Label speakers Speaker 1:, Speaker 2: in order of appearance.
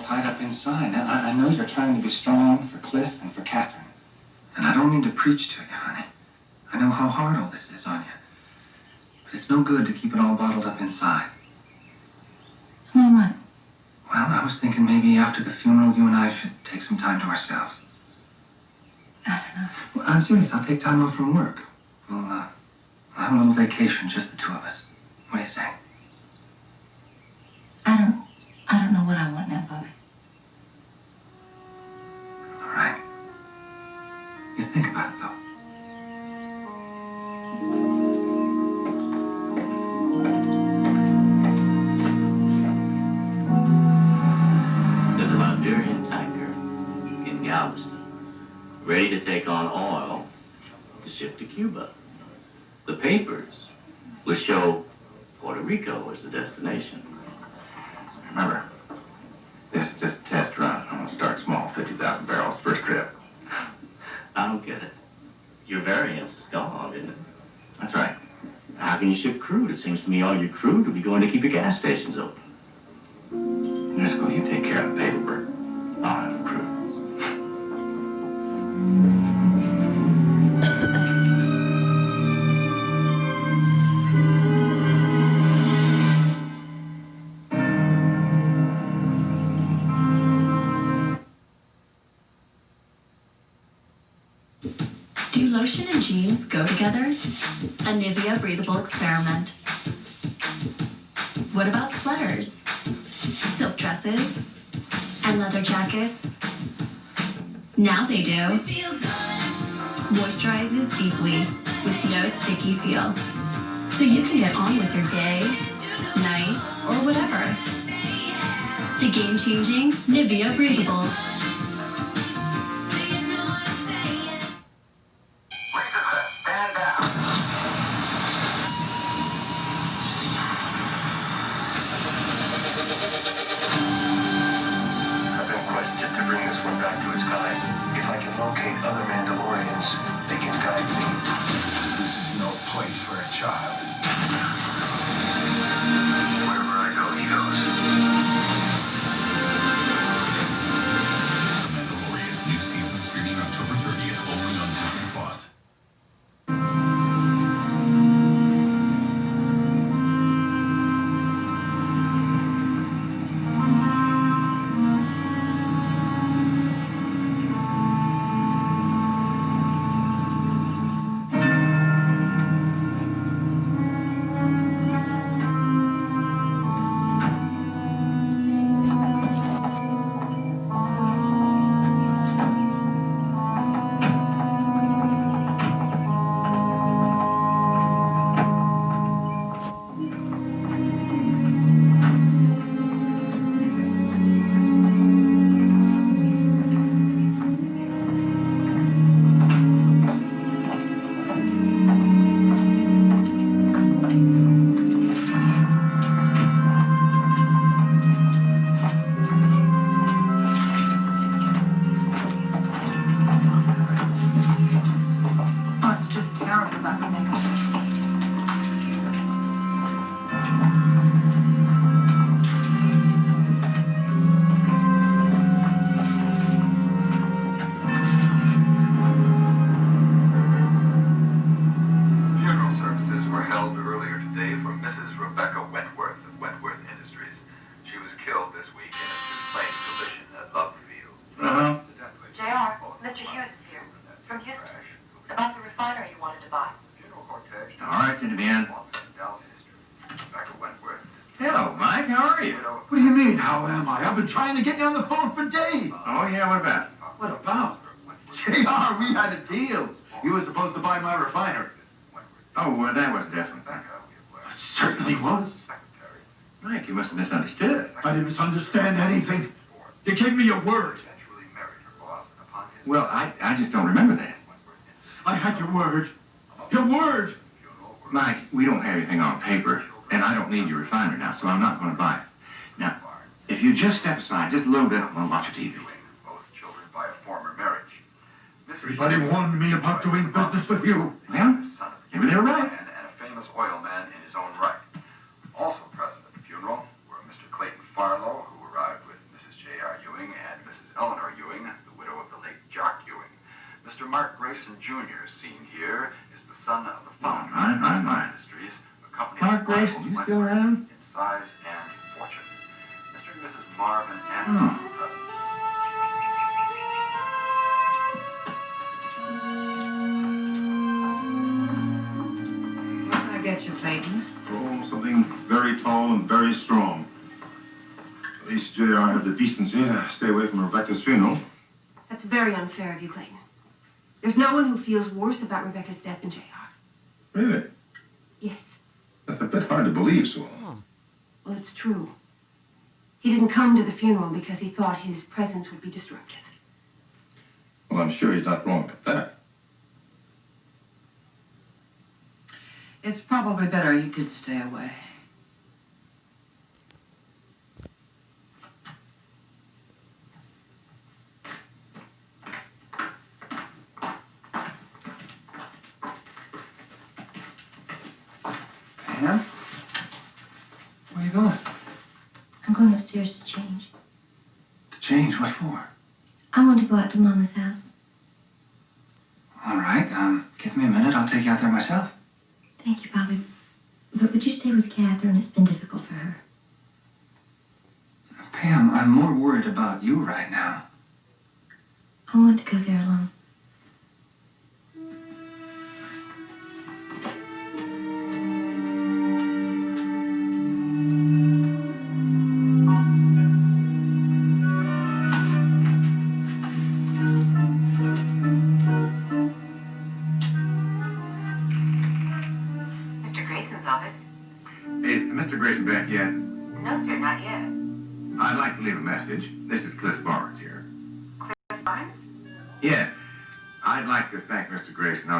Speaker 1: tied up inside. Now, I know you're trying to be strong for Cliff and for Catherine. And I don't mean to preach to you, honey. I know how hard all this is on you. But it's no good to keep it all bottled up inside.
Speaker 2: What?
Speaker 1: Well, I was thinking maybe after the funeral, you and I should take some time to ourselves.
Speaker 2: I don't know.
Speaker 1: Well, I'm serious. I'll take time off from work. We'll have a little vacation, just the two of us. What do you say?
Speaker 2: I don't know what I want now, Bobby.
Speaker 1: All right. You think about it, though.
Speaker 3: There's a Liberian tanker in Galveston, ready to take on oil to ship to Cuba. The papers will show Puerto Rico as the destination.
Speaker 1: Remember, this is just a test run. I'm gonna start small, 50,000 barrels, first trip.
Speaker 3: I don't get it. Your variance is gone, isn't it?
Speaker 1: That's right.
Speaker 3: How can you ship crude? It seems to me all your crude will be going to keep your gas stations open.
Speaker 1: Driscoll, you take care of the paperwork. I'll have the crew.
Speaker 4: Do lotion and jeans go together? A Nivea breathable experiment. What about sweaters, silk dresses, and leather jackets? Now they do. Moisturizes deeply with no sticky feel. So you can get on with your day, night, or whatever. The game-changing Nivea breathable.
Speaker 5: To bring this one back to its kind. If I can locate other Mandalorians, they can guide me. This is no place for a child. Wherever I go, he goes.
Speaker 6: The Mandalorian, new season streaming October 30th, only on Disney Plus.
Speaker 1: Hello, Mike. How are you?
Speaker 7: What do you mean, how am I? I've been trying to get you on the phone for days.
Speaker 1: Oh, yeah, what about?
Speaker 7: What about? JR, we had a deal. You were supposed to buy my refinery.
Speaker 1: Oh, well, that was definitely.
Speaker 7: It certainly was.
Speaker 1: Mike, you must have misunderstood.
Speaker 7: I didn't misunderstand anything. You gave me your word.
Speaker 1: Well, I just don't remember that.
Speaker 7: I had your word. Your word!
Speaker 1: Mike, we don't have anything on paper, and I don't need your refinery now, so I'm not going to buy it. Now, if you just step aside, just a little bit, we'll watch a TV.
Speaker 7: Everybody warned me about doing business with you.
Speaker 1: Well, maybe they were right.
Speaker 5: And a famous oil man in his own right. Also present at the funeral were Mr. Clayton Farlow, who arrived with Mrs. J.R.
Speaker 7: Jr. seen here is the son of the founder
Speaker 8: Mine.
Speaker 7: of Industries, a company
Speaker 8: Mark Grayson, you still around?
Speaker 7: in size and fortune. Mr. and Mrs. Marvin Andrews.
Speaker 9: What can I get you, Clayton?
Speaker 8: Oh, something very tall and very strong. At least JR had the decency to stay away from Rebecca's funeral.
Speaker 10: That's very unfair of you, Clayton. There's no one who feels worse about Rebecca's death than JR.
Speaker 8: Really?
Speaker 10: Yes.
Speaker 8: That's a bit hard to believe, Sue.
Speaker 10: Well, it's true. He didn't come to the funeral because he thought his presence would be disruptive.
Speaker 8: Well, I'm sure he's not wrong about that.
Speaker 9: It's probably better he did stay away.
Speaker 1: Pam? Where are you going?
Speaker 2: I'm going upstairs to change.
Speaker 1: To change? What for?
Speaker 2: I want to go out to Mama's house.
Speaker 1: All right, give me a minute. I'll take you out there myself.
Speaker 2: Thank you, Bobby. But would you stay with Catherine? It's been difficult for her.
Speaker 1: Pam, I'm more worried about you right now.
Speaker 2: I want to go there alone.
Speaker 9: Mr. Grayson's office?
Speaker 8: Is Mr. Grayson back yet?
Speaker 9: No, sir, not yet.
Speaker 8: I'd like to leave a message. This is Cliff Barnes here.
Speaker 9: Cliff Barnes?
Speaker 8: Yes. I'd like to thank Mr. Grayson on